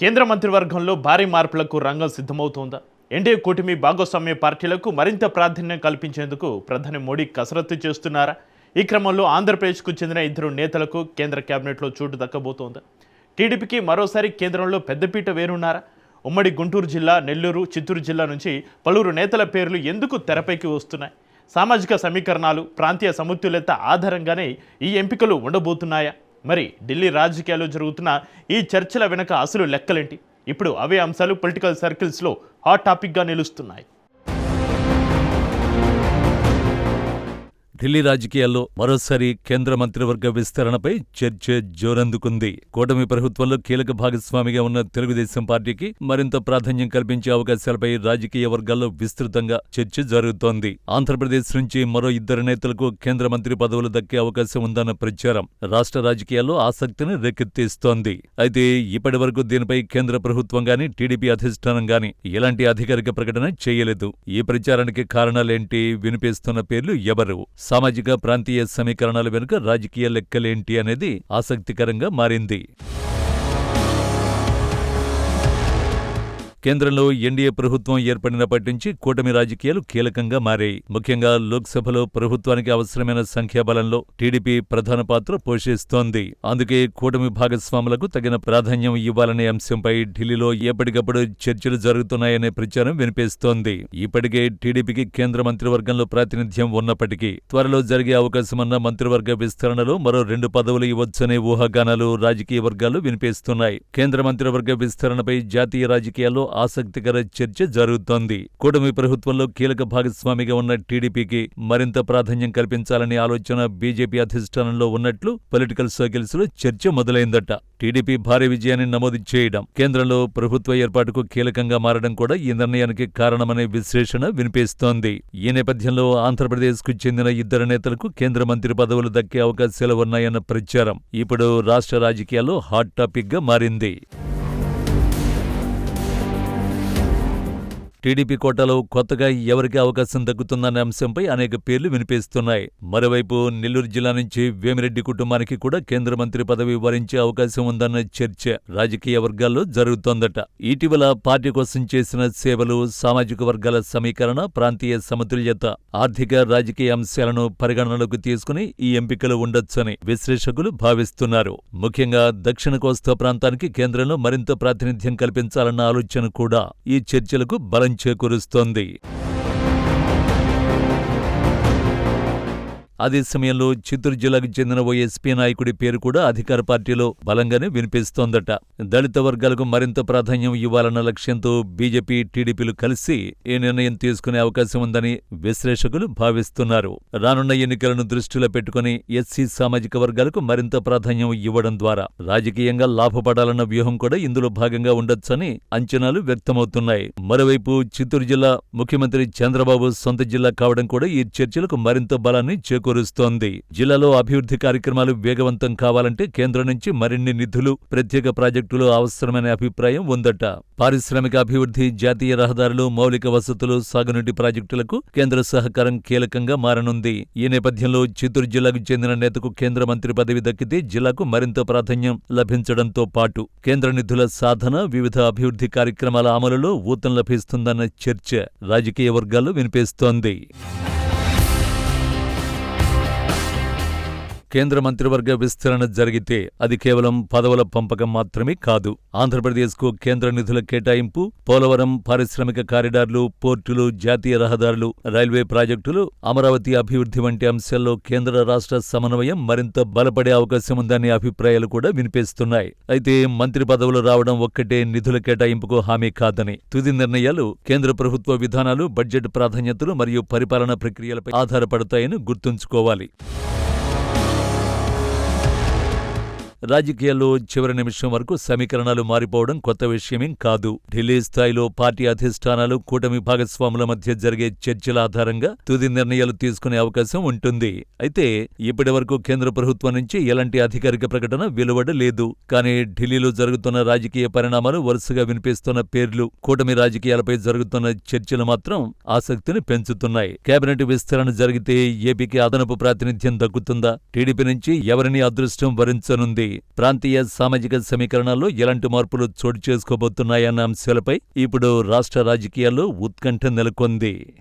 కేంద్ర మంత్రివర్గంలో భారీ మార్పులకు రంగం సిద్ధమవుతోందా? ఎన్డీఏ కూటమి భాగస్వామ్య పార్టీలకు మరింత ప్రాధాన్యం కల్పించేందుకు ప్రధాని మోడీ కసరత్తు చేస్తున్నారా? ఈ క్రమంలో ఆంధ్రప్రదేశ్కు చెందిన ఇద్దరు నేతలకు కేంద్ర కేబినెట్లో చోటు దక్కబోతోందా? టీడీపీకి మరోసారి కేంద్రంలో పెద్దపీట వేరున్నారా? ఉమ్మడి గుంటూరు జిల్లా, నెల్లూరు, చిత్తూరు జిల్లా నుంచి పలువురు నేతల పేర్లు ఎందుకు తెరపైకి వస్తున్నాయి? సామాజిక సమీకరణాలు, ప్రాంతీయ సమతుల్యత ఆధారంగానే ఈ ఎంపికలు ఉండబోతున్నాయా? మరి ఢిల్లీ రాజకీయాల్లో జరుగుతున్న ఈ చర్చల వెనుక అసలు లెక్కలేంటి? ఇప్పుడు అవే అంశాలు పొలిటికల్ సర్కిల్స్లో హాట్ టాపిక్గా నిలుస్తున్నాయి. ఢిల్లీ రాజకీయాల్లో మరోసారి కేంద్ర మంత్రివర్గ విస్తరణపై చర్చ జోరందుకుంది. కూటమి ప్రభుత్వంలో కీలక భాగస్వామిగా ఉన్న తెలుగుదేశం పార్టీకి మరింత ప్రాధాన్యం కల్పించే అవకాశాలపై రాజకీయ వర్గాల్లో విస్తృతంగా చర్చ జరుగుతోంది. ఆంధ్రప్రదేశ్ నుంచి మరో ఇద్దరు నేతలకు కేంద్ర మంత్రి పదవులు దక్కే అవకాశం ఉందన్న ప్రచారం రాష్ట్ర రాజకీయాల్లో ఆసక్తిని రేకెత్తిస్తోంది. అయితే ఇప్పటి వరకు దీనిపై కేంద్ర ప్రభుత్వం గాని, టీడీపీ అధిష్టానం గాని ఎలాంటి అధికారిక ప్రకటన చేయలేదు. ఈ ప్రచారానికి కారణాలేంటి? వినిపిస్తున్న పేర్లు ఎవరు? సామాజిక ప్రాంతీయ సమీకరణాల వెనుక రాజకీయ లెక్కలేంటి అనేది ఆసక్తికరంగా మారింది. కేంద్రంలో ఎన్డీఏ ప్రభుత్వం ఏర్పడినప్పటి నుంచి కూటమి రాజకీయాలు కీలకంగా మారాయి. ముఖ్యంగా లోక్సభలో ప్రభుత్వానికి అవసరమైన సంఖ్యాబలంలో టీడీపీ ప్రధాన పాత్ర పోషిస్తోంది. అందుకే కూటమి భాగస్వాములకు తగిన ప్రాధాన్యం ఇవ్వాలనే అంశంపై ఢిల్లీలో ఎప్పటికప్పుడు చర్చలు జరుగుతున్నాయనే ప్రచారం వినిపిస్తోంది. ఇప్పటికే టీడీపీకి కేంద్ర మంత్రివర్గంలో ప్రాతినిధ్యం ఉన్నప్పటికీ త్వరలో జరిగే అవకాశమన్న మంత్రివర్గ విస్తరణలో మరో 2 పదవులు ఇవ్వొచ్చనే ఊహాగానాలు రాజకీయ వర్గాల్లో వినిపిస్తున్నాయి. కేంద్ర మంత్రివర్గ విస్తరణపై జాతీయ రాజకీయాల్లో ఆసక్తికర చర్చ జరుగుతోంది. కూటమి ప్రభుత్వంలో కీలక భాగస్వామిగా ఉన్న టీడీపీకి మరింత ప్రాధాన్యం కల్పించాలనే ఆలోచన బీజేపీ అధిష్టానంలో ఉన్నట్లు పొలిటికల్ సర్కిల్స్ లో చర్చ మొదలైందట. టీడీపీ భారీ విజయాన్ని నమోదు చేయడం, కేంద్రంలో ప్రభుత్వ ఏర్పాటుకు కీలకంగా మారడం కూడా ఈ నిర్ణయానికి కారణమనే విశ్లేషణ వినిపిస్తోంది. ఈ నేపథ్యంలో ఆంధ్రప్రదేశ్ కు చెందిన ఇద్దరు నేతలకు కేంద్ర మంత్రి పదవులు దక్కే అవకాశాలు ఉన్నాయన్న ప్రచారం ఇప్పుడు రాష్ట్ర రాజకీయాల్లో హాట్ టాపిక్ గా మారింది. టీడీపీ కోటాలో కొత్తగా ఎవరికి అవకాశం దక్కుతుందనే అంశంపై అనేక పేర్లు వినిపిస్తున్నాయి. మరోవైపు నెల్లూరు జిల్లా నుంచి వేమిరెడ్డి కుటుంబానికి కూడా కేంద్ర మంత్రి పదవి వరించే అవకాశం ఉందన్న చర్చ రాజకీయ వర్గాల్లో జరుగుతోందట. ఇటీవల పార్టీ కోసం చేసిన సేవలు, సామాజిక వర్గాల సమీకరణ, ప్రాంతీయ సమతుల్యత, ఆర్థిక రాజకీయ అంశాలను పరిగణనలోకి తీసుకుని ఈ ఎంపికలు ఉండొచ్చని విశ్లేషకులు భావిస్తున్నారు. ముఖ్యంగా దక్షిణ కోస్తా ప్రాంతానికి కేంద్రంలో మరింత ప్రాతినిధ్యం కల్పించాలన్న ఆలోచన కూడా ఈ చర్చలకు బలం చేకూరుస్తోంది. అదే సమయంలో చిత్తూరు జిల్లాకు చెందిన ఓ ఎస్పీ నాయకుడి పేరు కూడా అధికార పార్టీలో బలంగానే వినిపిస్తోందట. దళిత వర్గాలకు మరింత ప్రాధాన్యం ఇవ్వాలన్న లక్ష్యంతో బీజేపీ, టీడీపీలు కలిసి ఈ నిర్ణయం తీసుకునే అవకాశం ఉందని విశ్లేషకులు భావిస్తున్నారు. రానున్న ఎన్నికలను దృష్టిలో పెట్టుకుని ఎస్సీ సామాజిక వర్గాలకు మరింత ప్రాధాన్యం ఇవ్వడం ద్వారా రాజకీయంగా లాభపడాలన్న వ్యూహం కూడా ఇందులో భాగంగా ఉండొచ్చని అంచనాలు వ్యక్తమవుతున్నాయి. మరోవైపు చిత్తూరు జిల్లా ముఖ్యమంత్రి చంద్రబాబు సొంత జిల్లా కావడం కూడా ఈ చర్చలకు మరింత బలాన్ని చేకూరుస్తోంది. జిల్లాలో అభివృద్ధి కార్యక్రమాలు వేగవంతం కావాలంటే కేంద్రం నుంచి మరిన్ని నిధులు, ప్రత్యేక ప్రాజెక్టులు అవసరమనే అభిప్రాయం ఉందట. పారిశ్రామిక అభివృద్ధి, జాతీయ రహదారులు, మౌలిక వసతులు, సాగునీటి ప్రాజెక్టులకు కేంద్ర సహకారం కీలకంగా మారనుంది. ఈ నేపథ్యంలో చిత్తూరు జిల్లాకు చెందిన నేతకు కేంద్ర మంత్రి పదవి దక్కితే జిల్లాకు మరింత ప్రాధాన్యం లభించడంతో పాటు కేంద్ర నిధుల సాధన, వివిధ అభివృద్ధి కార్యక్రమాల అమలులో ఊతం లభిస్తుందన్న చర్చ రాజకీయ వర్గాల్లో వినిపిస్తోంది. కేంద్ర మంత్రివర్గ విస్తరణ జరిగితే అది కేవలం పదవుల పంపకం మాత్రమే కాదు. ఆంధ్రప్రదేశ్కు కేంద్ర నిధుల కేటాయింపు, పోలవరం, పారిశ్రామిక కారిడార్లు, పోర్టులు, జాతీయ రహదారులు, రైల్వే ప్రాజెక్టులు, అమరావతి అభివృద్ధి వంటి అంశాల్లో కేంద్ర రాష్ట్ర సమన్వయం మరింత బలపడే అవకాశం ఉందనే అభిప్రాయాలు కూడా వినిపిస్తున్నాయి. అయితే మంత్రి పదవులు రావడం ఒక్కటే నిధుల కేటాయింపుకు హామీ కాదని, తుది నిర్ణయాలు కేంద్ర ప్రభుత్వ విధానాలు, బడ్జెట్ ప్రాధాన్యతలు మరియు పరిపాలనా ప్రక్రియలపై ఆధారపడతాయని గుర్తుంచుకోవాలి. రాజకీయాల్లో చివరి నిమిషం వరకు సమీకరణాలు మారిపోవడం కొత్త విషయమేం కాదు. ఢిల్లీ స్థాయిలో పార్టీ అధిష్టానాలు, కూటమి భాగస్వాముల మధ్య జరిగే చర్చల ఆధారంగా తుది నిర్ణయాలు తీసుకునే అవకాశం ఉంటుంది. అయితే ఇప్పటి వరకు కేంద్ర ప్రభుత్వం నుంచి ఎలాంటి అధికారిక ప్రకటన వెలువడలేదు. కానీ ఢిల్లీలో జరుగుతున్న రాజకీయ పరిణామాలు, వరుసగా వినిపిస్తున్న పేర్లు, కూటమి రాజకీయాలపై జరుగుతున్న చర్చలు మాత్రం ఆసక్తిని పెంచుతున్నాయి. కేబినెట్ విస్తరణ జరిగితే ఏపీకి అదనపు ప్రాతినిధ్యం దక్కుతుందా? టీడీపీ నుంచి ఎవరిని అదృష్టం వరించనుంది? ప్రాంతీయ సామాజిక సమీకరణాల్లో ఎలాంటి మార్పులు చోటు చేసుకోబోతున్నాయన్న అంశాలపై ఇప్పుడు రాష్ట్ర రాజకీయాల్లో ఉత్కంఠ నెలకొంది.